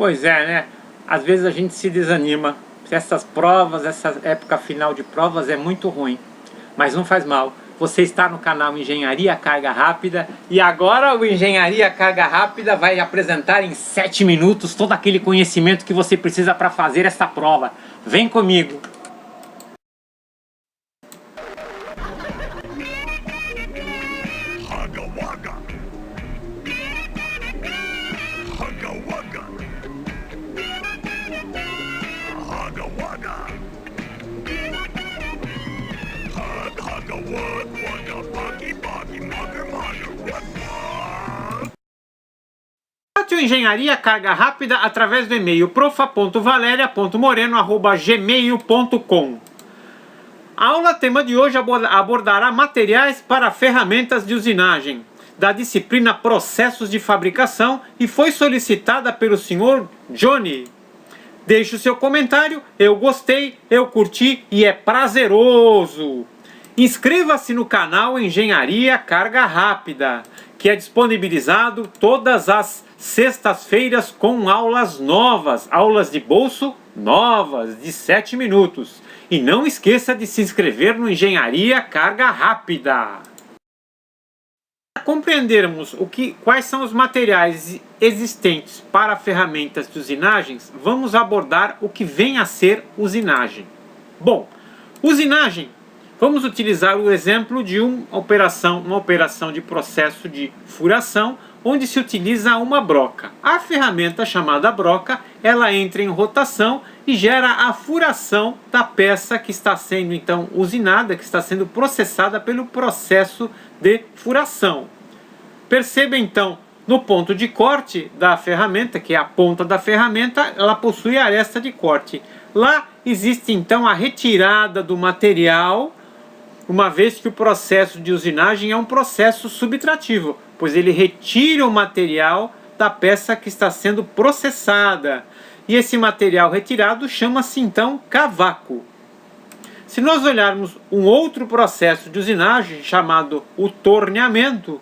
Pois é, né? Às vezes a gente se desanima. Essas provas, essa época final de provas é muito ruim. Mas não faz mal. Você está no canal Engenharia Carga Rápida e agora o Engenharia Carga Rápida vai apresentar em 7 minutos todo aquele conhecimento que você precisa para fazer essa prova. Vem comigo! Contate o Engenharia Carga Rápida através do e-mail profa.valeria.moreno@gmail.com. A aula tema de hoje abordará materiais para ferramentas de usinagem, da disciplina Processos de Fabricação e foi solicitada pelo Sr. Johnny. Deixe o seu comentário, eu gostei, eu curti e é prazeroso. Inscreva-se no canal Engenharia Carga Rápida, que é disponibilizado todas as sextas-feiras com aulas novas, aulas de bolso novas, de 7 minutos. E não esqueça de se inscrever no Engenharia Carga Rápida. Para compreendermos quais são os materiais existentes para ferramentas de usinagens, vamos abordar o que vem a ser usinagem. Bom, usinagem, vamos utilizar o exemplo de uma operação de processo de furação, onde se utiliza uma broca. A ferramenta chamada broca, ela entra em rotação e gera a furação da peça que está sendo então usinada, que está sendo processada pelo processo de furação. Perceba então, no ponto de corte da ferramenta, que é a ponta da ferramenta, ela possui a aresta de corte. Lá existe então a retirada do material, uma vez que o processo de usinagem é um processo subtrativo, pois ele retira o material da peça que está sendo processada. E esse material retirado chama-se então cavaco. Se nós olharmos um outro processo de usinagem chamado o torneamento,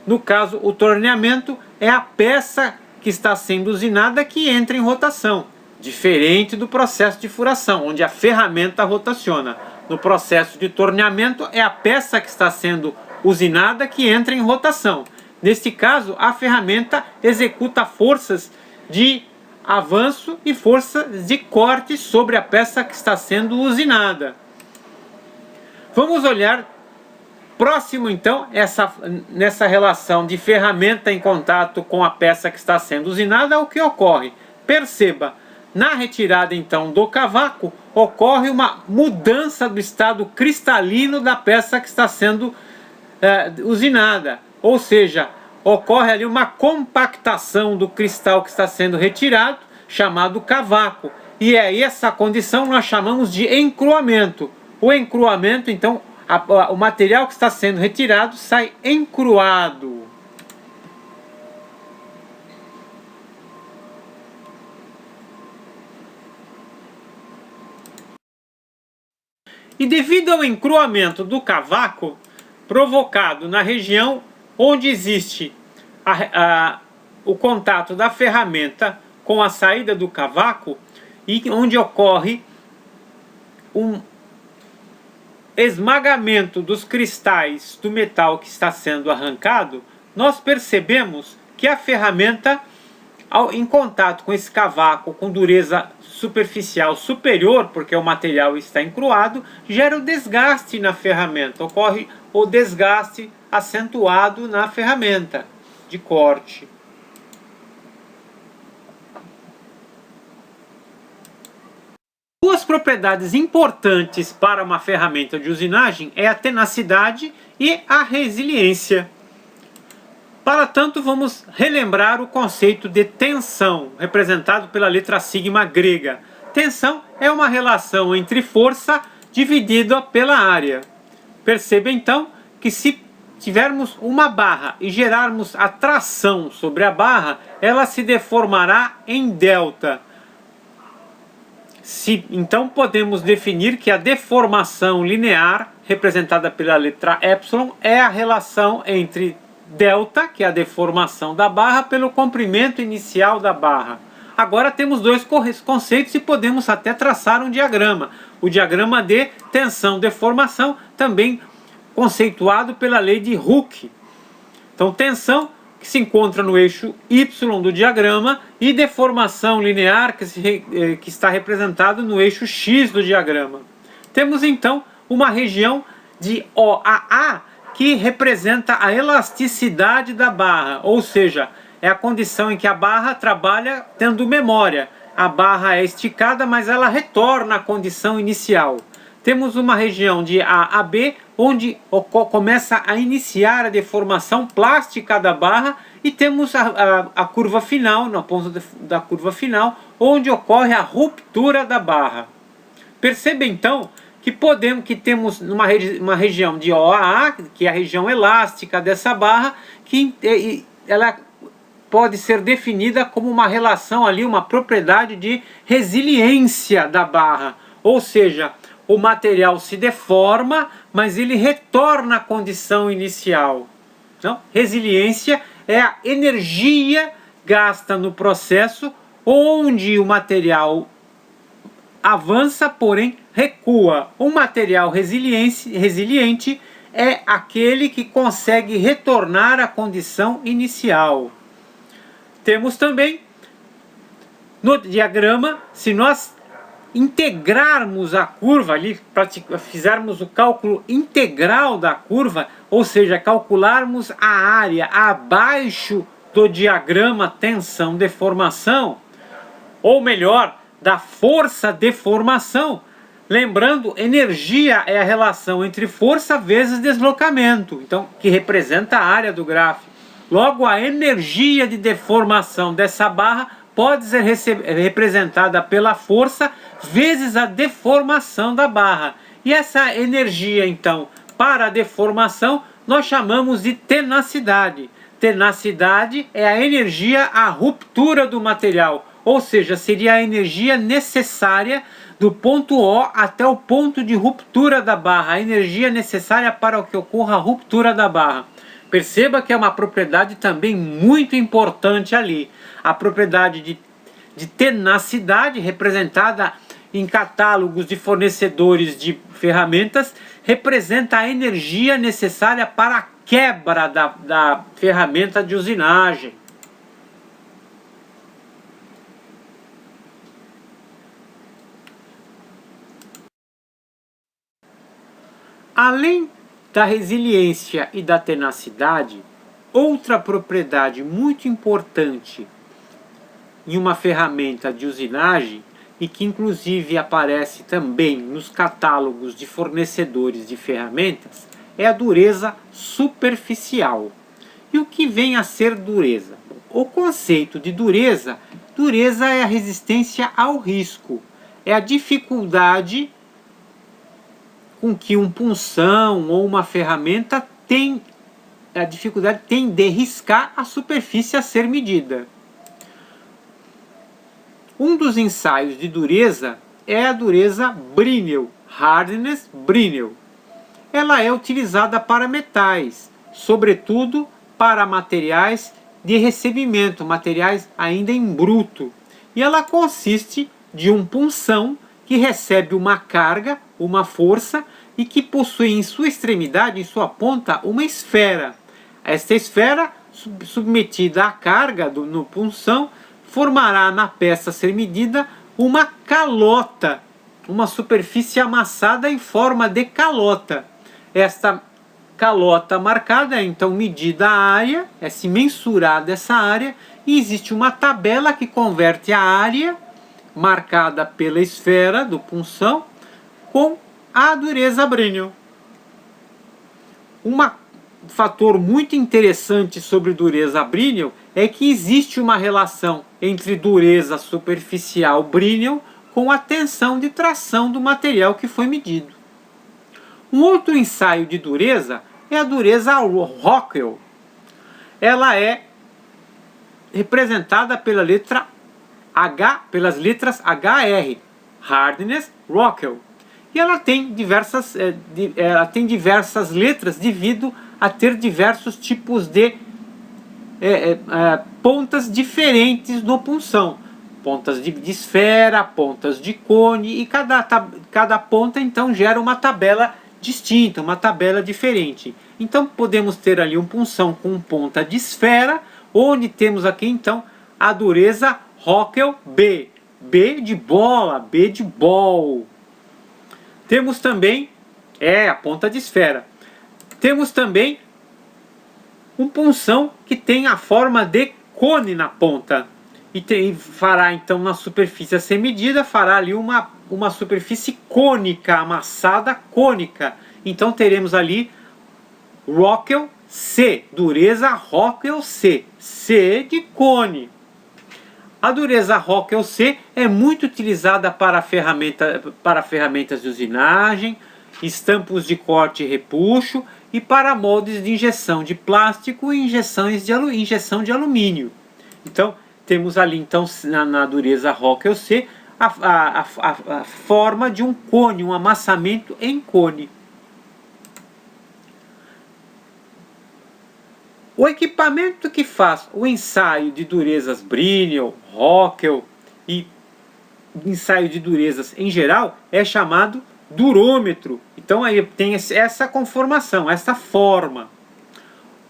no caso o torneamento é a peça que está sendo usinada que entra em rotação, diferente do processo de furação, onde a ferramenta rotaciona. No processo de torneamento é a peça que está sendo usinada que entra em rotação. Neste caso, a ferramenta executa forças de avanço e forças de corte sobre a peça que está sendo usinada. Vamos olhar próximo então nessa relação de ferramenta em contato com a peça que está sendo usinada, o que ocorre? Perceba, na retirada então do cavaco, ocorre uma mudança do estado cristalino da peça que está sendo usinada. Ou seja, ocorre ali uma compactação do cristal que está sendo retirado, chamado cavaco. E é essa condição nós chamamos de encruamento. O encruamento, então, o material que está sendo retirado sai encruado. E devido ao encruamento do cavaco, provocado na região onde existe o contato da ferramenta com a saída do cavaco, e onde ocorre um esmagamento dos cristais do metal que está sendo arrancado, nós percebemos que a ferramenta, em contato com esse cavaco com dureza superficial superior, porque o material está encruado, gera o desgaste na ferramenta, ocorre o desgaste acentuado na ferramenta de corte. Duas propriedades importantes para uma ferramenta de usinagem é a tenacidade e a resiliência. Para tanto, vamos relembrar o conceito de tensão, representado pela letra sigma grega. Tensão é uma relação entre força dividida pela área. Perceba então que se tivermos uma barra e gerarmos a tração sobre a barra, ela se deformará em delta. Então podemos definir que a deformação linear, representada pela letra epsilon, é a relação entre delta, que é a deformação da barra, pelo comprimento inicial da barra. Agora temos dois conceitos e podemos até traçar um diagrama. O diagrama de tensão-deformação, também conceituado pela lei de Hooke. Então, tensão, que se encontra no eixo Y do diagrama, e deformação linear, que está representado no eixo X do diagrama. Temos, então, uma região de OAA, que representa a elasticidade da barra, ou seja, é a condição em que a barra trabalha tendo memória. A barra é esticada, mas ela retorna à condição inicial. Temos uma região de A a B, onde começa a iniciar a deformação plástica da barra, e temos a curva final, na ponta da curva final, onde ocorre a ruptura da barra. Perceba então que temos uma região de OAA, que é a região elástica dessa barra, que ela pode ser definida como uma relação ali, uma propriedade de resiliência da barra, ou seja, o material se deforma, mas ele retorna à condição inicial. Então, resiliência é a energia gasta no processo onde o material avança, porém recua. Um material resiliente é aquele que consegue retornar à condição inicial. Temos também no diagrama, se nós integrarmos a curva ali, fizermos o cálculo integral da curva, ou seja, calcularmos a área abaixo do diagrama tensão-deformação, ou melhor, da força-deformação, lembrando, energia é a relação entre força vezes deslocamento, então, que representa a área do gráfico. Logo, a energia de deformação dessa barra pode ser representada pela força vezes a deformação da barra. E essa energia, então, para a deformação, nós chamamos de tenacidade. Tenacidade é a energia à ruptura do material, ou seja, seria a energia necessária do ponto O até o ponto de ruptura da barra, a energia necessária para que ocorra a ruptura da barra. Perceba que é uma propriedade também muito importante ali. A propriedade de tenacidade, representada em catálogos de fornecedores de ferramentas, representa a energia necessária para a quebra da ferramenta de usinagem. Além da resiliência e da tenacidade, outra propriedade muito importante em uma ferramenta de usinagem, e que inclusive aparece também nos catálogos de fornecedores de ferramentas, é a dureza superficial. E o que vem a ser dureza? O conceito de dureza é a resistência ao risco, é a dificuldade com que um punção ou uma ferramenta tem de riscar a superfície a ser medida. Um dos ensaios de dureza é a dureza Brinell, Hardness Brinell. Ela é utilizada para metais, sobretudo para materiais de recebimento, materiais ainda em bruto. E ela consiste de um punção que recebe uma carga, uma força, e que possui em sua extremidade, em sua ponta, uma esfera. Esta esfera, submetida à carga no punção, formará na peça a ser medida uma calota, uma superfície amassada em forma de calota. Esta calota marcada é então medida a área, é se mensurada essa área, e existe uma tabela que converte a área marcada pela esfera do punção com a dureza Brinell. Um fator muito interessante sobre dureza Brinell é que existe uma relação entre dureza superficial Brinell com a tensão de tração do material que foi medido. Um outro ensaio de dureza é a dureza Rockwell. Ela é representada pela letra H, pelas letras HR, Hardness Rockwell. E ela tem diversas letras devido a ter diversos tipos de pontas diferentes no punção. pontas de esfera, pontas de cone, e cada ponta então gera uma tabela distinta, uma tabela diferente. Então podemos ter ali um punção com ponta de esfera, onde temos aqui então a dureza Rockwell B. B de bola, B de ball. Temos também, a ponta de esfera. Temos também um punção que tem a forma de cone na ponta. E fará então na superfície a ser medida, fará ali uma superfície cônica, amassada cônica. Então teremos ali Rockwell C, dureza Rockwell C, C de cone. A dureza Rockwell C é muito utilizada para ferramentas de usinagem, estampos de corte e repuxo e para moldes de injeção de plástico e injeção de alumínio. Então temos ali então na dureza Rockwell C a forma de um cone, um amassamento em cone. O equipamento que faz o ensaio de durezas Brinell, Rockwell e ensaio de durezas em geral é chamado durômetro. Então aí tem essa conformação, essa forma.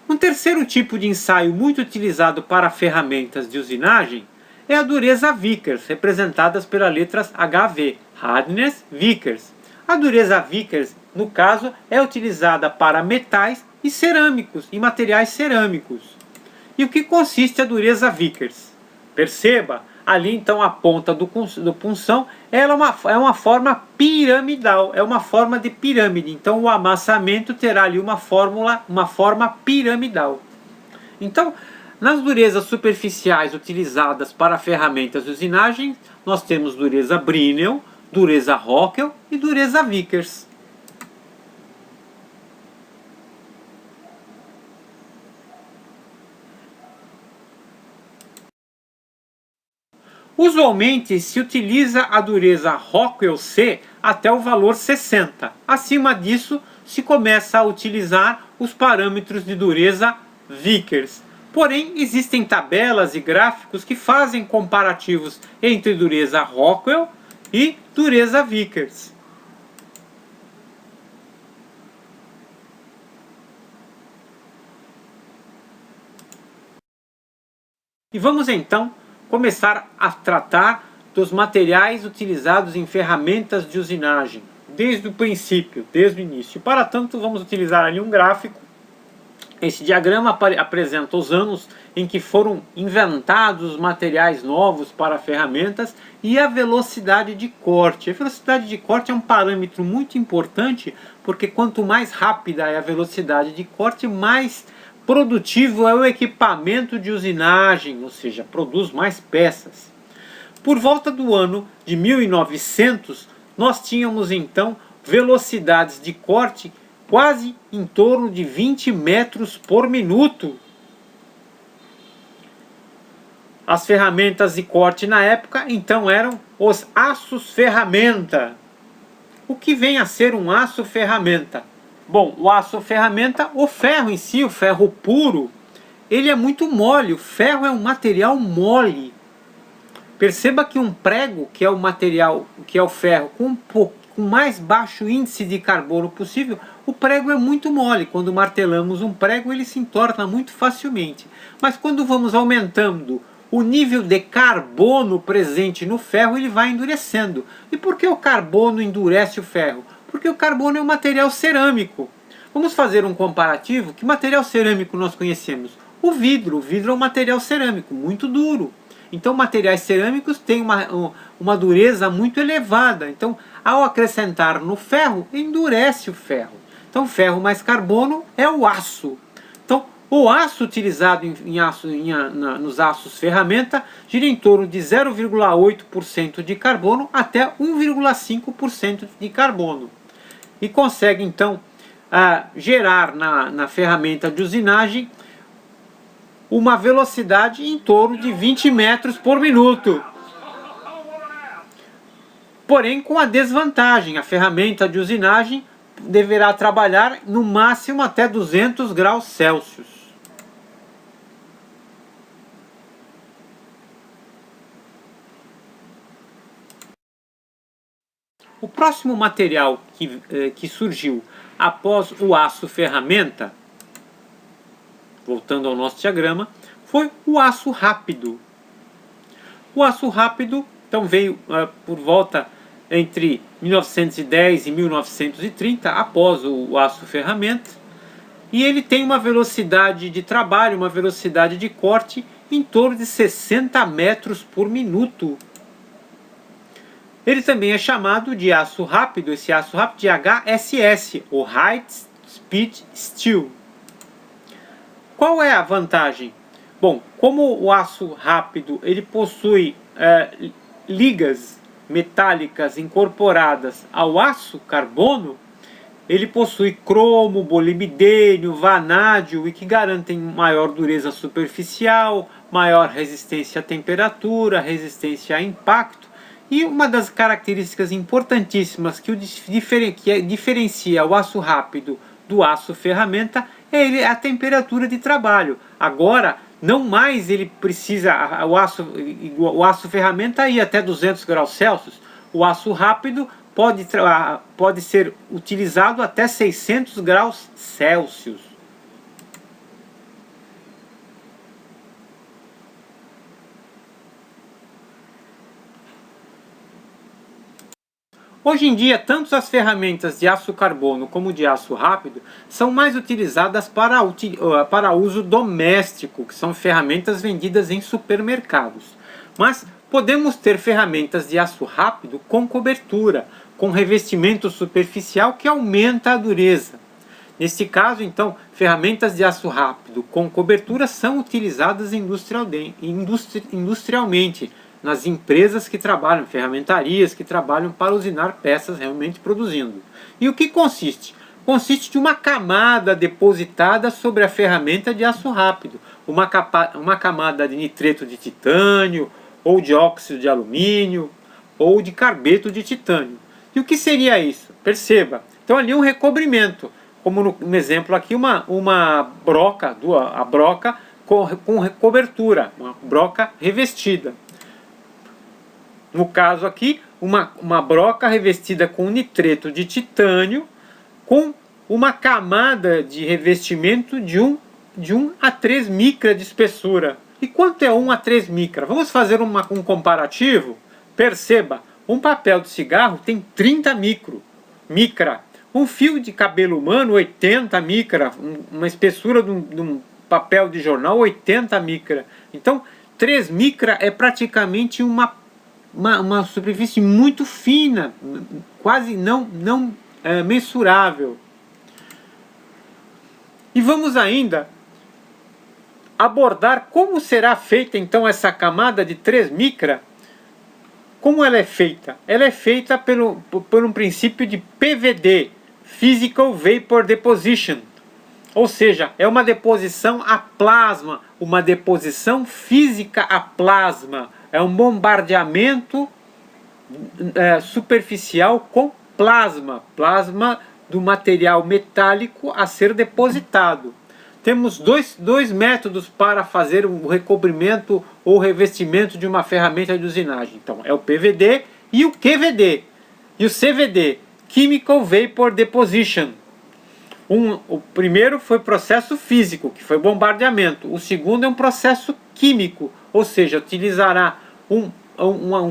Um terceiro tipo de ensaio muito utilizado para ferramentas de usinagem é a dureza Vickers, representadas pelas letras HV, Hardness Vickers. A dureza Vickers, no caso, é utilizada para metais e cerâmicos, e materiais cerâmicos. E o que consiste a dureza Vickers? Perceba, ali então a ponta do punção ela é uma forma piramidal, é uma forma de pirâmide. Então o amassamento terá ali uma forma piramidal. Então, nas durezas superficiais utilizadas para ferramentas de usinagem, nós temos dureza Brinell, dureza Rockwell e dureza Vickers. Usualmente se utiliza a dureza Rockwell C até o valor 60. Acima disso se começa a utilizar os parâmetros de dureza Vickers. Porém, existem tabelas e gráficos que fazem comparativos entre dureza Rockwell e dureza Vickers. E vamos então começar a tratar dos materiais utilizados em ferramentas de usinagem, desde o princípio, desde o início. Para tanto, vamos utilizar ali um gráfico. Esse diagrama apresenta os anos em que foram inventados materiais novos para ferramentas e a velocidade de corte. A velocidade de corte é um parâmetro muito importante, porque quanto mais rápida é a velocidade de corte, mais produtivo é o equipamento de usinagem, ou seja, produz mais peças. Por volta do ano de 1900, nós tínhamos então velocidades de corte quase em torno de 20 metros por minuto. As ferramentas de corte na época então eram os aços ferramenta. O que vem a ser um aço ferramenta? Bom, o aço ferramenta, o ferro em si, o ferro puro, ele é muito mole. O ferro é um material mole. Perceba que um prego, que é o material, que é o ferro, com mais baixo índice de carbono possível, o prego é muito mole. Quando martelamos um prego, ele se entorna muito facilmente. Mas quando vamos aumentando o nível de carbono presente no ferro, ele vai endurecendo. E por que o carbono endurece o ferro? Porque o carbono é um material cerâmico. Vamos fazer um comparativo. Que material cerâmico nós conhecemos? O vidro. O vidro é um material cerâmico muito duro. Então, materiais cerâmicos têm uma dureza muito elevada. Então, ao acrescentar no ferro, endurece o ferro. Então, ferro mais carbono é o aço. Então, o aço utilizado nos aços ferramenta gira em torno de 0,8% de carbono até 1,5% de carbono. E consegue, então, gerar na ferramenta de usinagem uma velocidade em torno de 20 metros por minuto. Porém, com a desvantagem, a ferramenta de usinagem deverá trabalhar no máximo até 200 graus Celsius. O próximo material que surgiu após o aço ferramenta, voltando ao nosso diagrama, foi o aço rápido. O aço rápido então veio por volta entre 1910 e 1930, após o aço ferramenta, e ele tem uma velocidade de trabalho, uma velocidade de corte em torno de 60 metros por minuto. Ele também é chamado de aço rápido, esse aço rápido, de HSS, o High Speed Steel. Qual é a vantagem? Bom, como o aço rápido ele possui ligas metálicas incorporadas ao aço carbono, ele possui cromo, molibdênio, vanádio e que garantem maior dureza superficial, maior resistência à temperatura, resistência a impacto. E uma das características importantíssimas que diferencia o aço rápido do aço ferramenta é a temperatura de trabalho. Agora, não mais ele precisa, o aço ferramenta ir até 200 graus Celsius. O aço rápido pode ser utilizado até 600 graus Celsius. Hoje em dia, tanto as ferramentas de aço carbono como de aço rápido são mais utilizadas para uso doméstico, que são ferramentas vendidas em supermercados. Mas podemos ter ferramentas de aço rápido com cobertura, com revestimento superficial que aumenta a dureza. Neste caso, então, ferramentas de aço rápido com cobertura são utilizadas industrialmente, nas empresas que trabalham, ferramentarias que trabalham para usinar peças realmente produzindo. E o que consiste? Consiste de uma camada depositada sobre a ferramenta de aço rápido, uma camada de nitreto de titânio, ou de óxido de alumínio, ou de carbeto de titânio. E o que seria isso? Perceba, então ali um recobrimento, como no exemplo aqui uma broca, a broca com cobertura, uma broca revestida. No caso aqui, uma broca revestida com nitreto de titânio com uma camada de revestimento de 1 a 3 micra de espessura. E quanto é 1 a 3 micra? Vamos fazer um comparativo? Perceba, um papel de cigarro tem 30 micra. Um fio de cabelo humano, 80 micra. Uma espessura de um papel de jornal, 80 micra. Então, 3 micra é praticamente uma superfície muito fina, quase não mensurável. E vamos ainda abordar como será feita então essa camada de 3 micra. Como ela é feita? Ela é feita por um princípio de PVD, Physical Vapor Deposition. Ou seja, é uma deposição a plasma, uma deposição física a plasma. É um bombardeamento superficial com plasma do material metálico a ser depositado. Temos dois métodos para fazer o recobrimento ou revestimento de uma ferramenta de usinagem. Então, é o PVD e o QVD. E o CVD, Chemical Vapor Deposition. O primeiro foi processo físico, que foi bombardeamento. O segundo é um processo químico, ou seja, utilizará um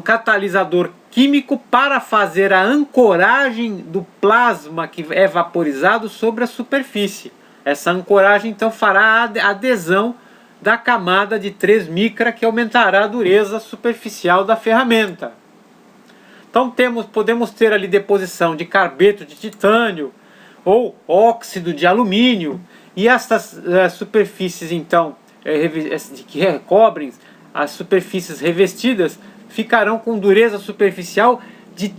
catalisador químico para fazer a ancoragem do plasma que é vaporizado sobre a superfície. Essa ancoragem então fará a adesão da camada de 3 micra, que aumentará a dureza superficial da ferramenta. Então podemos ter ali deposição de carbeto de titânio ou óxido de alumínio, e estas superfícies então que recobrem as superfícies revestidas ficarão com dureza superficial de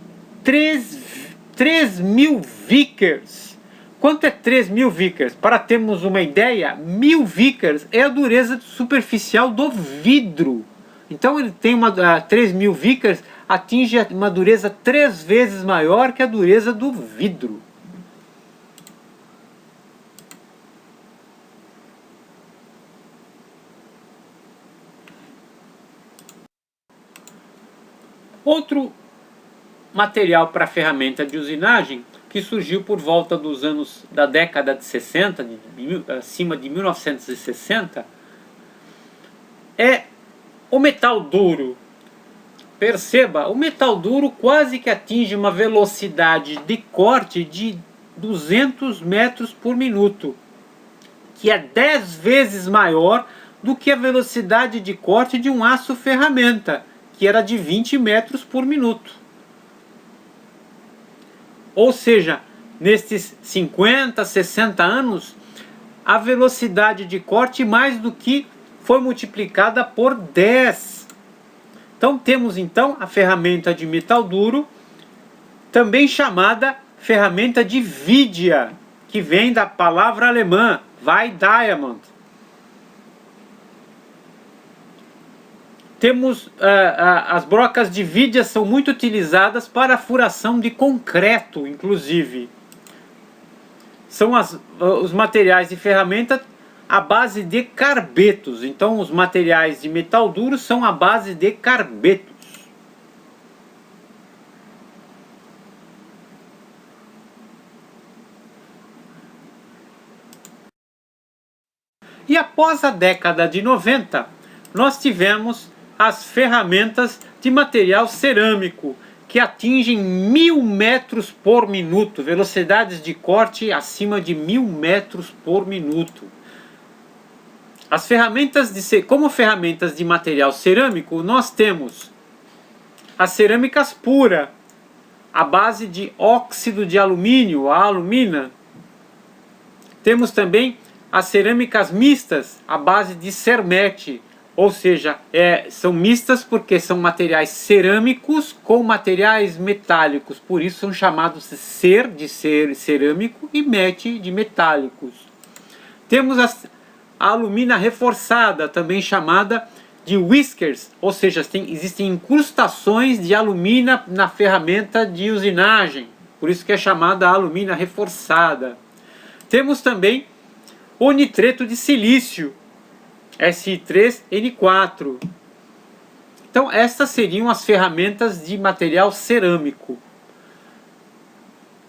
3.000 Vickers. Quanto é 3.000 Vickers? Para termos uma ideia, 1.000 Vickers é a dureza superficial do vidro. Então ele tem 3.000 Vickers, atinge uma dureza 3 vezes maior que a dureza do vidro. material para ferramenta de usinagem que surgiu por volta dos anos da década de 60, acima de 1960, é o metal duro. Perceba, o metal duro quase que atinge uma velocidade de corte de 200 metros por minuto, que é 10 vezes maior do que a velocidade de corte de um aço ferramenta, que era de 20 metros por minuto. Ou seja, nestes 50, 60 anos, a velocidade de corte mais do que foi multiplicada por 10. Então temos então a ferramenta de metal duro, também chamada ferramenta de vidia, que vem da palavra alemã, Weihdiamant. Temos as brocas de vidia são muito utilizadas para a furação de concreto, inclusive. São os materiais de ferramenta à base de carbetos. Então os materiais de metal duro são à base de carbetos. E após a década de 90, nós tivemos as ferramentas de material cerâmico, que atingem 1000 metros por minuto, velocidades de corte acima de 1000 metros por minuto. As ferramentas como ferramentas de material cerâmico, nós temos as cerâmicas puras, à base de óxido de alumínio, a alumina. Temos também as cerâmicas mistas, à base de cermete, ou seja, são mistas porque são materiais cerâmicos com materiais metálicos, por isso são chamados de cerâmico e mete de metálicos. Temos a alumina reforçada, também chamada de whiskers, ou seja, existem incrustações de alumina na ferramenta de usinagem, por isso que é chamada alumina reforçada. Temos também o nitreto de silício, Si3N4. Então estas seriam as ferramentas de material cerâmico.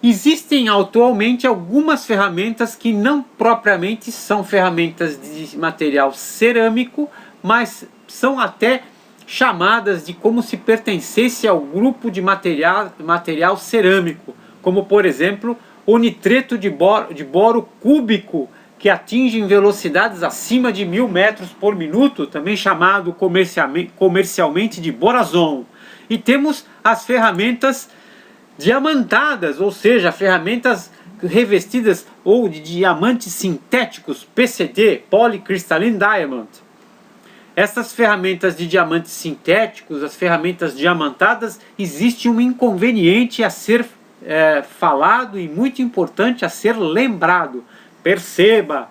Existem atualmente algumas ferramentas que não propriamente são ferramentas de material cerâmico, mas são até chamadas de como se pertencesse ao grupo de material cerâmico, como por exemplo o nitreto de boro cúbico, que atingem velocidades acima de 1000 metros por minuto, também chamado comercialmente de borazon. E temos as ferramentas diamantadas, ou seja, ferramentas revestidas ou de diamantes sintéticos, PCD, Polycrystalline Diamond. Essas ferramentas de diamantes sintéticos, as ferramentas diamantadas, existe um inconveniente a ser falado e muito importante a ser lembrado. Perceba,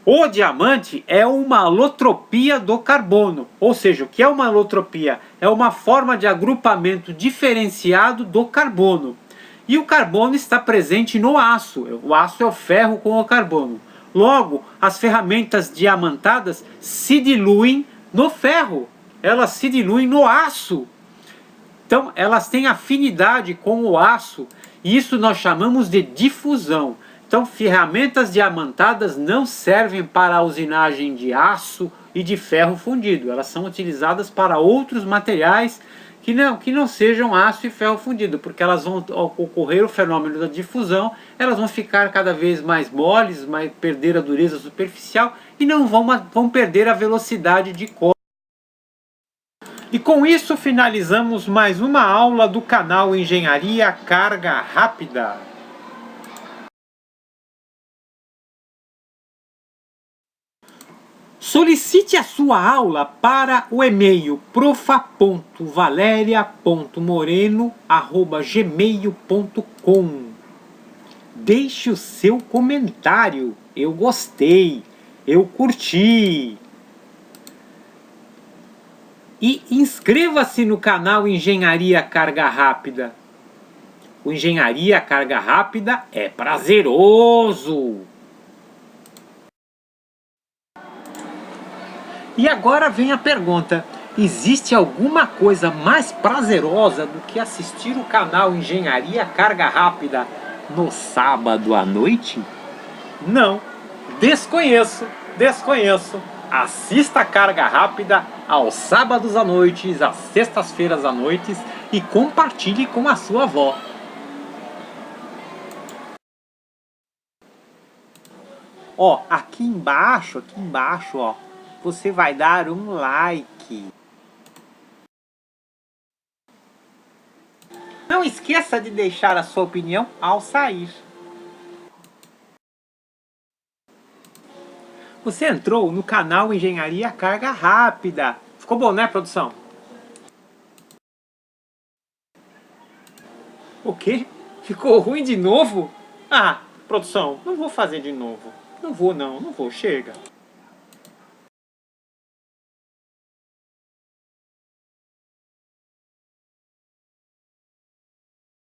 o diamante é uma alotropia do carbono, ou seja, o que é uma alotropia? É uma forma de agrupamento diferenciado do carbono. E o carbono está presente no aço, o aço é o ferro com o carbono. Logo, as ferramentas diamantadas se diluem no ferro, elas se diluem no aço. Então, elas têm afinidade com o aço, e isso nós chamamos de difusão. Então, ferramentas diamantadas não servem para a usinagem de aço e de ferro fundido. Elas são utilizadas para outros materiais que não sejam aço e ferro fundido, porque elas vão ocorrer o fenômeno da difusão, elas vão ficar cada vez mais moles, perder a dureza superficial e não vão perder a velocidade de corte. E com isso finalizamos mais uma aula do canal Engenharia Carga Rápida. Solicite a sua aula para o e-mail profa.valeria.moreno@gmail.com. Deixe o seu comentário. Eu gostei, eu curti. E inscreva-se no canal Engenharia Carga Rápida. O Engenharia Carga Rápida é prazeroso. E agora vem a pergunta: Existe alguma coisa mais prazerosa do que assistir o canal Engenharia Carga Rápida no sábado à noite? Não, desconheço. Assista a Carga Rápida aos sábados à noite, às sextas-feiras à noite e compartilhe com a sua avó. Ó, aqui embaixo, ó, você vai dar um like. Não esqueça de deixar a sua opinião ao sair. Você entrou no canal Engenharia Carga Rápida. Ficou bom, né, produção? O quê? Ficou ruim de novo? Ah, produção, não vou fazer de novo. Não vou, chega.